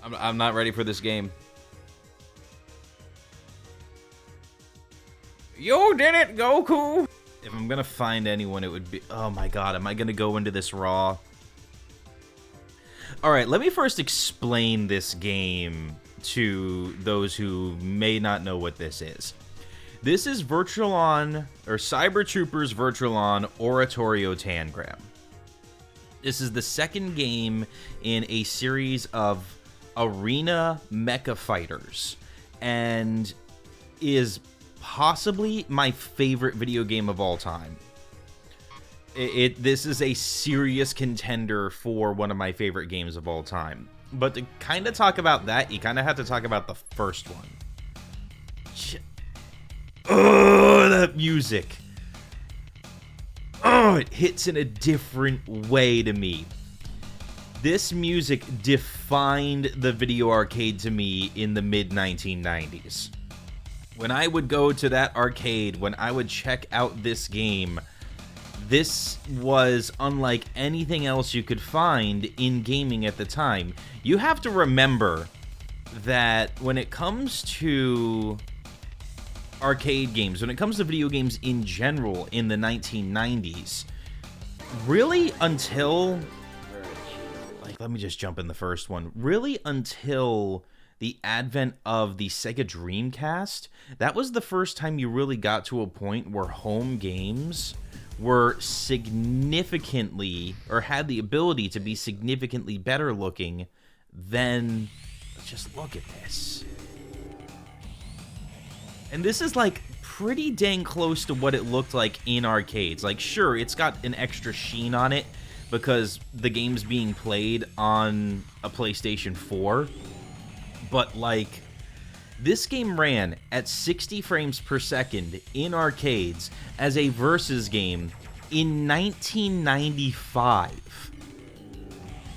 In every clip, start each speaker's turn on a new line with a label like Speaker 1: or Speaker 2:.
Speaker 1: I'm not ready for this game. You did it, Goku! If I'm gonna find anyone, it would be... Oh my god, am I gonna go into this raw? Alright, let me first explain this game to those who may not know what this is. This is Virtualon, or Cyber Troopers Virtualon Oratorio Tangram. This is the second game in a series of arena mecha fighters, and is possibly my favorite video game of all time. This is a serious contender for one of my favorite games of all time. But to kind of talk about that, you kind of have to talk about the first one. Oh, that music. Oh, it hits in a different way to me. This music defined the video arcade to me in the mid-1990s. When I would go to that arcade, when I would check out this game, this was unlike anything else you could find in gaming at the time. You have to remember that when it comes to arcade games, when it comes to video games in general in the 1990s, really until... let me just jump in the first one. Really until the advent of the Sega Dreamcast, that was the first time you really got to a point where home games were significantly, or had the ability to be significantly better looking than... Just look at this. And this is like pretty dang close to what it looked like in arcades. Like, sure, it's got an extra sheen on it because the game's being played on a PlayStation 4. But, like, this game ran at 60 frames per second in arcades as a versus game in 1995.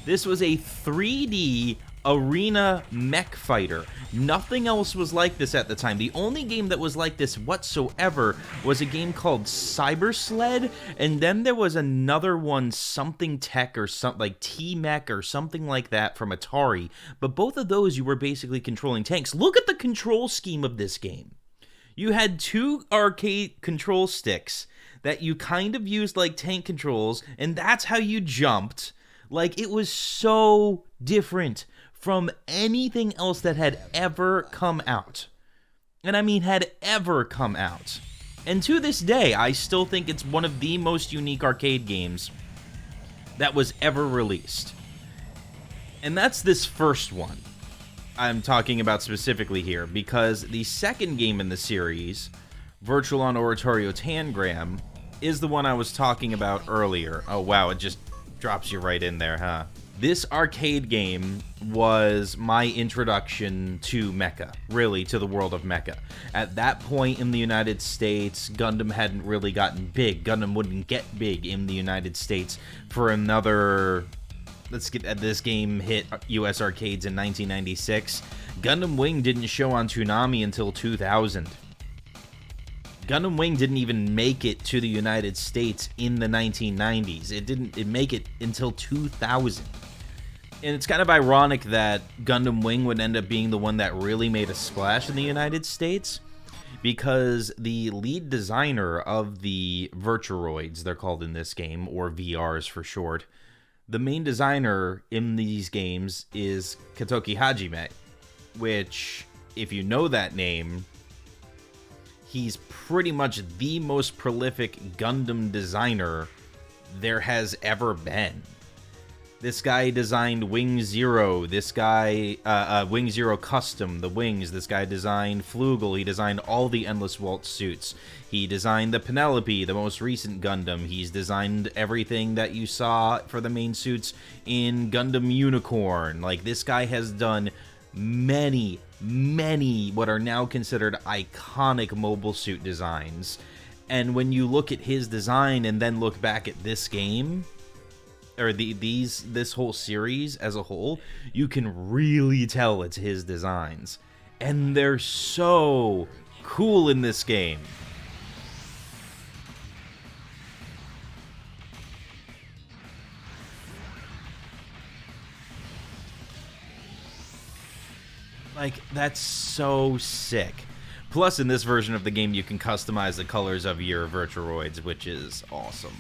Speaker 1: This was a 3D arena mech fighter. Nothing else was like this at the time. The only game that was like this whatsoever was a game called Cyber Sled, and then there was another one, something tech or something like T-Mech or something like that from Atari. But both of those you were basically controlling tanks. Look at the control scheme of this game. You had two arcade control sticks that you kind of used like tank controls, and that's how you jumped. Like, it was so different from anything else that had ever come out. And I mean had ever come out. And to this day, I still think it's one of the most unique arcade games that was ever released. And that's this first one I'm talking about specifically here, because the second game in the series, Virtualon Oratorio Tangram, is the one I was talking about earlier. Oh wow, it just drops you right in there, huh? This arcade game was my introduction to mecha, really, to the world of mecha. At that point in the United States, Gundam hadn't really gotten big. Gundam wouldn't get big in the United States for another... Let's get at this game hit US arcades in 1996. Gundam Wing didn't show on Toonami until 2000. Gundam Wing didn't even make it to the United States in the 1990s. It didn't make it until 2000. And it's kind of ironic that Gundam Wing would end up being the one that really made a splash in the United States, because the lead designer of the Virturoids, they're called in this game, or VRs for short, the main designer in these games is Katoki Hajime, which, if you know that name, he's pretty much the most prolific Gundam designer there has ever been. This guy designed Wing Zero, this guy, Wing Zero Custom, the wings, this guy designed Flugel, he designed all the Endless Waltz suits, he designed the Penelope, the most recent Gundam, he's designed everything that you saw for the main suits in Gundam Unicorn. Like, this guy has done many what are now considered iconic mobile suit designs. And when you look at his design and then look back at this game, or this whole series as a whole, you can really tell it's his designs. And they're so cool in this game. Like, that's so sick. Plus, in this version of the game, you can customize the colors of your Virtuaroids, which is awesome.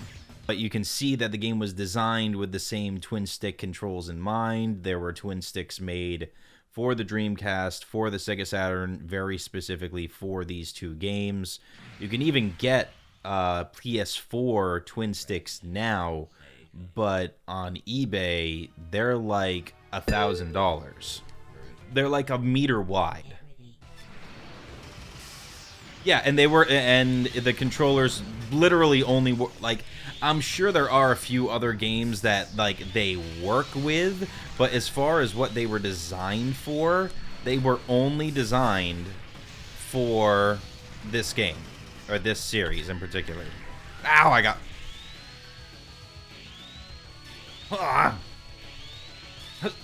Speaker 1: But you can see that the game was designed with the same twin stick controls in mind. There were twin sticks made for the Dreamcast, for the Sega Saturn, very specifically for these two games. You can even get PS4 twin sticks now, but on eBay, they're like $1,000. They're like a meter wide. Yeah, and the controllers literally only like, I'm sure there are a few other games that like they work with, but as far as what they were designed for, they were only designed for this game, or this series in particular. Ow, I got...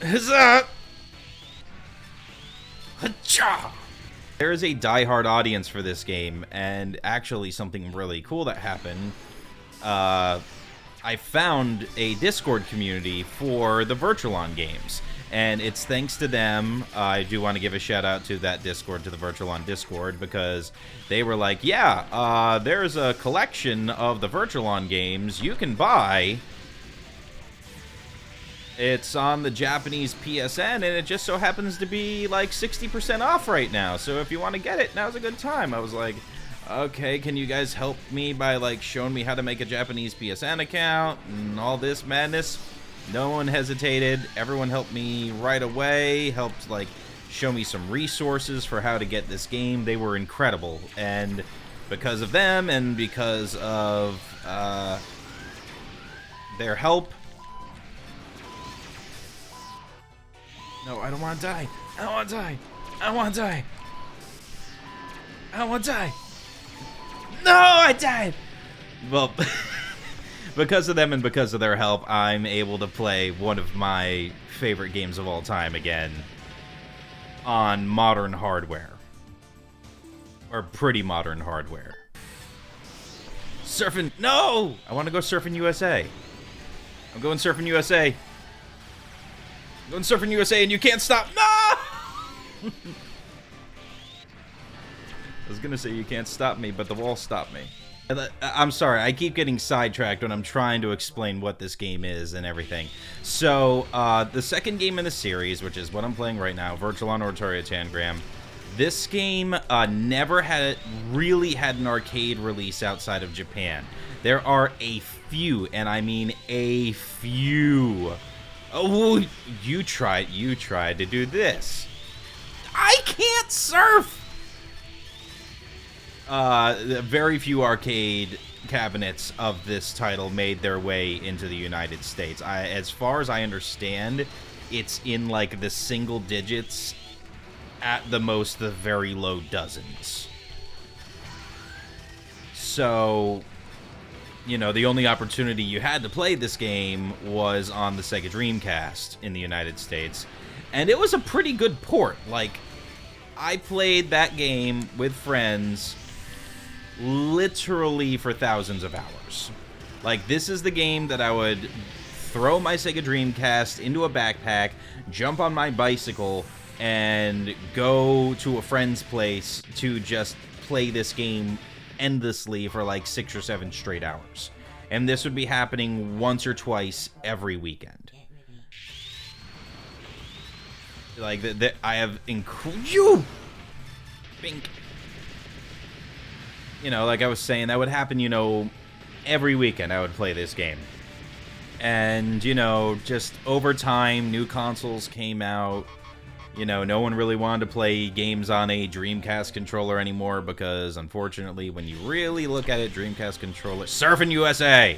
Speaker 1: Huzzah! Hacha! There is a diehard audience for this game, and actually something really cool that happened. I found a Discord community for the Virtualon games, and it's thanks to them. I do want to give a shout out to that Discord, to the Virtualon Discord, because they were like, yeah, there's a collection of the Virtualon games you can buy. It's on the Japanese PSN, and it just so happens to be like 60% off right now. So if you want to get it, now's a good time. I was like, okay, can you guys help me by like showing me how to make a Japanese PSN account and all this madness? No one hesitated. Everyone helped me right away, helped like show me some resources for how to get this game. They were incredible, and because of them and because of their help. No, I don't want to die. I don't want to die. I don't want to die. I don't want to die. No, I died. Well, because of them and because of their help, I'm able to play one of my favorite games of all time again on modern hardware. Or pretty modern hardware. Surfing. No! I want to go Surfing USA. I'm going Surfing USA. I'm going Surfing USA and you can't stop. No! I was going to say you can't stop me, but the wall stopped me. I'm sorry, I keep getting sidetracked when I'm trying to explain what this game is and everything. So, the second game in the series, which is what I'm playing right now, Virtualon Oratorio Tangram, this game never really had an arcade release outside of Japan. There are a few, and I mean a few. Oh, you tried to do this. I can't surf! Very few arcade cabinets of this title made their way into the United States. As far as I understand, it's in like the single digits, at the most the very low dozens. So, you know, the only opportunity you had to play this game was on the Sega Dreamcast in the United States. And it was a pretty good port. Like, I played that game with friends literally for thousands of hours. Like, this is the game that I would throw my Sega Dreamcast into a backpack, jump on my bicycle, and go to a friend's place to just play this game endlessly for like 6 or 7 straight hours. And this would be happening once or twice every weekend. Like, I have you Bink. You know, like I was saying, that would happen, you know, every weekend I would play this game. And, you know, just over time, new consoles came out. You know, no one really wanted to play games on a Dreamcast controller anymore because, unfortunately, when you really look at it, Dreamcast controller... Surfing USA!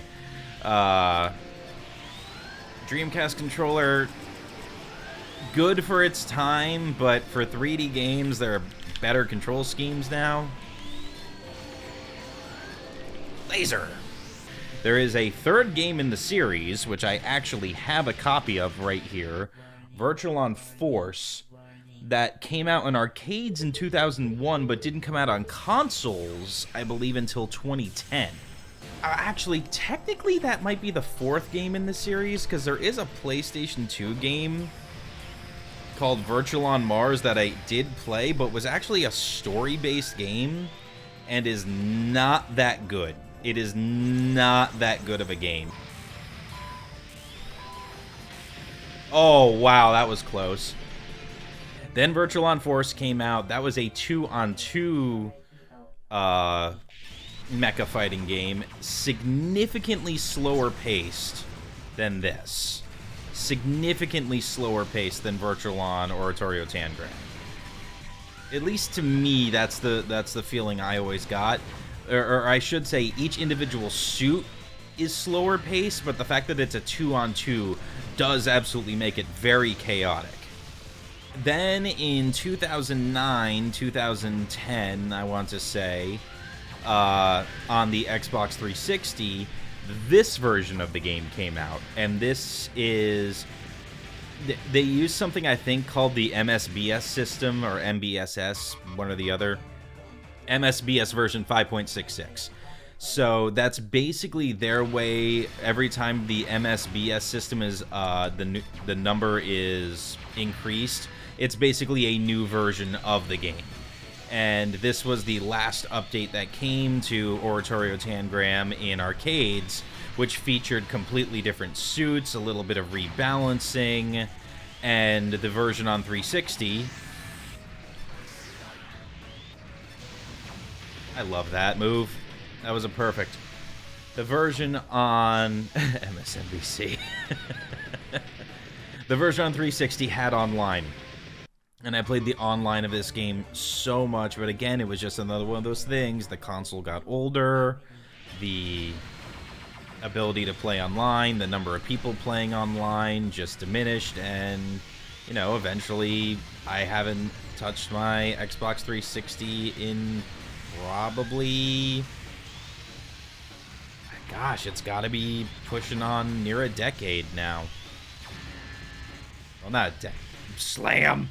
Speaker 1: Dreamcast controller, good for its time, but for 3D games, there are better control schemes now. Laser! There is a third game in the series, which I actually have a copy of right here, Virtualon Force, that came out in arcades in 2001, but didn't come out on consoles, I believe, until 2010. Actually, technically, that might be the fourth game in the series, because there is a PlayStation 2 game called Virtual on Mars that I did play, but was actually a story-based game and is not that good. It is not that good of a game. Oh, wow, that was close. Then Virtual on Force came out. That was a 2-on-2 mecha fighting game, significantly slower paced than this. Significantly slower paced than Virtual on Oratorio Tangram. At least to me, that's the feeling I always got. Or I should say, each individual suit is slower paced, but the fact that it's a 2-on-2 does absolutely make it very chaotic. Then in 2009, 2010, I want to say, on the Xbox 360, this version of the game came out, and this is... They use something I think called the MSBS system, or MBSS, one or the other. MSBS version 5.66. So that's basically their way. Every time the MSBS system is the number is increased, it's basically a new version of the game. And this was the last update that came to Oratorio Tangram in arcades, which featured completely different suits, a little bit of rebalancing, and the version on 360. I love that move. That was a perfect. The version on MSNBC. The version on 360 had online. And I played the online of this game so much, but again, it was just another one of those things. The console got older, the ability to play online, the number of people playing online just diminished, and, you know, eventually I haven't touched my Xbox 360 in probably... Gosh, it's got to be pushing on near a decade now. Well, not a decade. Slam!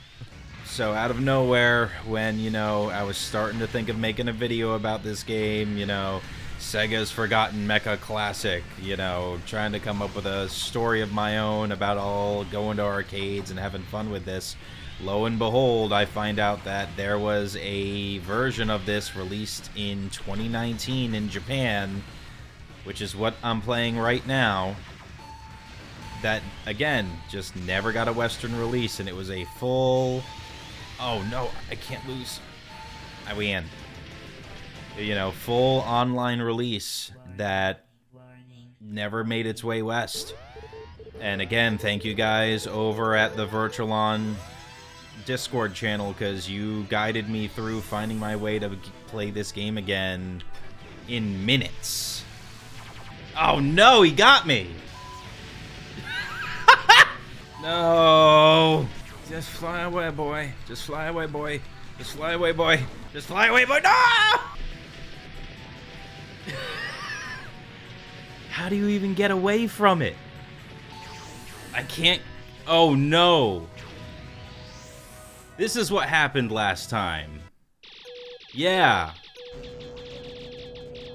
Speaker 1: So out of nowhere, when, you know, I was starting to think of making a video about this game, you know, Sega's Forgotten Mecha Classic, you know, trying to come up with a story of my own about all going to arcades and having fun with this. Lo and behold, I find out that there was a version of this released in 2019 in Japan, which is what I'm playing right now, that, again, just never got a Western release, and it was a full... Oh, no, I can't lose. I win. You know, full online release that never made its way west. And again, thank you guys over at the Virtual On Discord channel, because you guided me through finding my way to play this game again in minutes. Oh no, he got me! No! Just fly away, boy. Just fly away, boy. Just fly away, boy. Just fly away, boy. No! How do you even get away from it? I can't... Oh no! This is what happened last time. Yeah.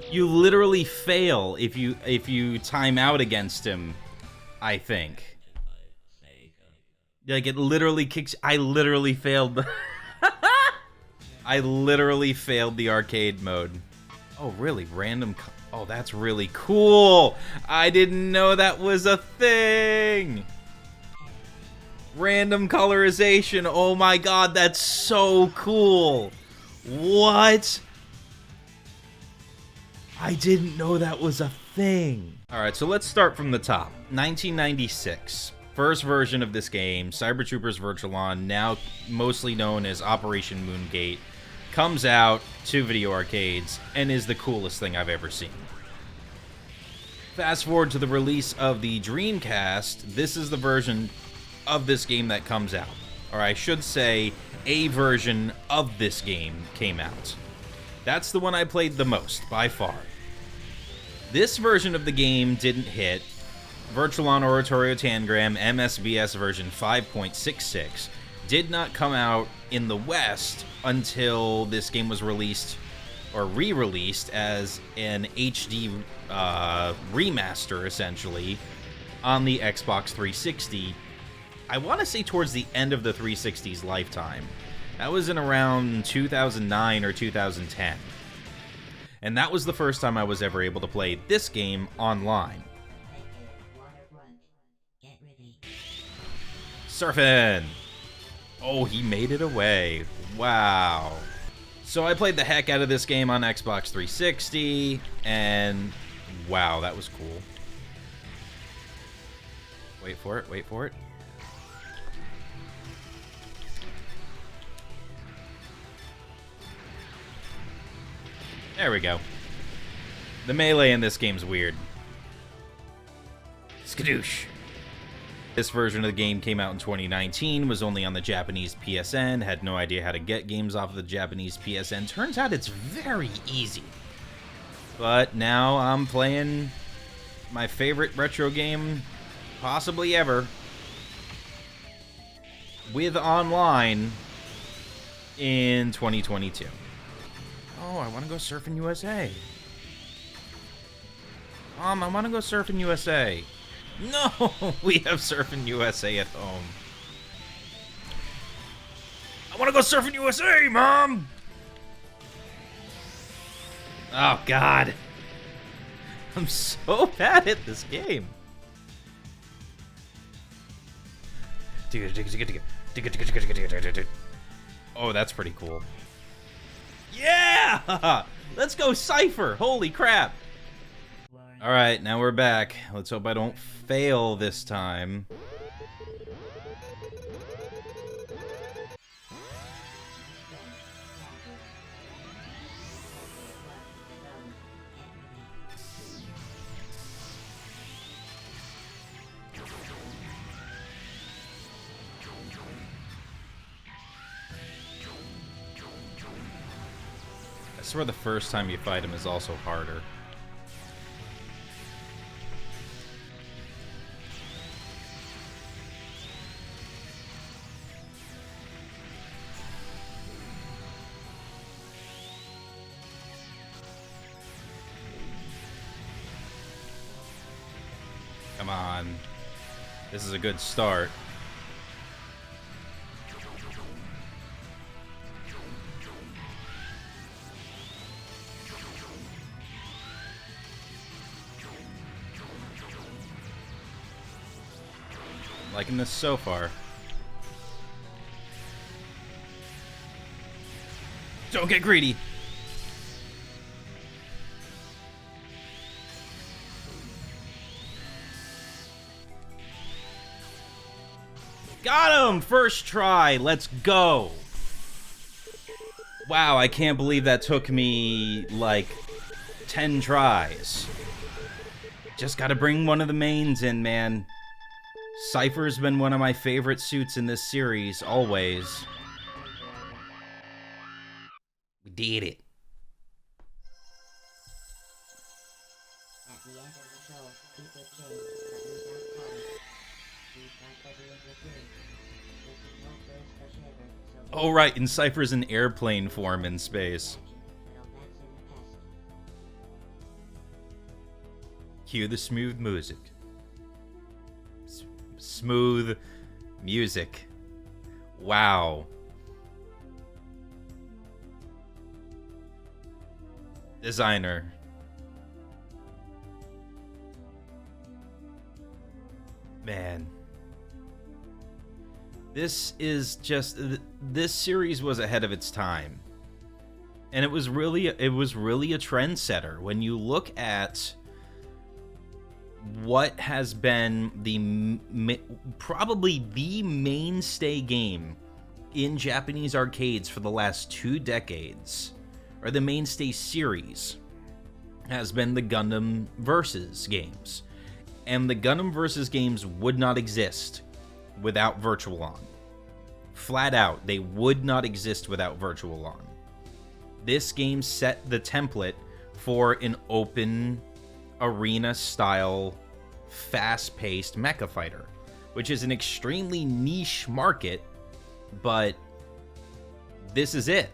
Speaker 1: You literally fail if you time out against him, I think. Like, it literally kicks... I literally failed I literally failed the arcade mode. Oh, really? Random... Oh, that's really cool! I didn't know that was a thing! Random colorization. Oh my god, that's so cool! What? I didn't know that was a thing. Alright, so let's start from the top. 1996. First version of this game, Cyber Troopers Virtual On, now mostly known as Operation Moongate, comes out to video arcades and is the coolest thing I've ever seen. Fast forward to the release of the Dreamcast, this is the version of this game that comes out. Or I should say, a version of this game came out. That's the one I played the most, by far. This version of the game didn't hit. Virtual On Oratorio Tangram MSBS version 5.66 did not come out in the West until this game was released, or re-released, as an HD remaster, essentially, on the Xbox 360 I want to say towards the end of the 360's lifetime. That was in around 2009 or 2010. And that was the first time I was ever able to play this game online. Surfing! Oh, he made it away. Wow. So I played the heck out of this game on Xbox 360, and wow, that was cool. Wait for it, wait for it. There we go. The melee in this game's weird. Skadoosh. This version of the game came out in 2019, was only on the Japanese PSN, had no idea how to get games off of the Japanese PSN. Turns out it's very easy. But now I'm playing my favorite retro game possibly ever with online in 2022. Oh, I want to go surfing USA. I want to go surfing USA. No, we have Surfing USA at home. I want to go Surfing USA, Mom! Oh, God. I'm so bad at this game. Oh, that's pretty cool. Yeah! Let's go Cypher! Holy crap! Alright, now we're back. Let's hope I don't fail this time. I swear the first time you fight him is also harder. Come on. This is a good start. Liking this so far. Don't get greedy. Got him! First try. Let's go. Wow, I can't believe that took me like 10 tries. Just gotta bring one of the mains in, man. Cypher's been one of my favorite suits in this series, always. We did it. Oh, right, and Cypher's in airplane form in space. Cue the smooth music. Smooth music. Wow. Designer. Man. This is just... This series was ahead of its time. And it was really a trendsetter. When you look at what has been probably the mainstay game in Japanese arcades for the last 2 decades, or the mainstay series, has been the Gundam Versus games. And the Gundam Versus games would not exist without Virtual On. Flat out, they would not exist without Virtual On. This game set the template for an open arena-style, fast-paced mecha fighter, which is an extremely niche market, but this is it.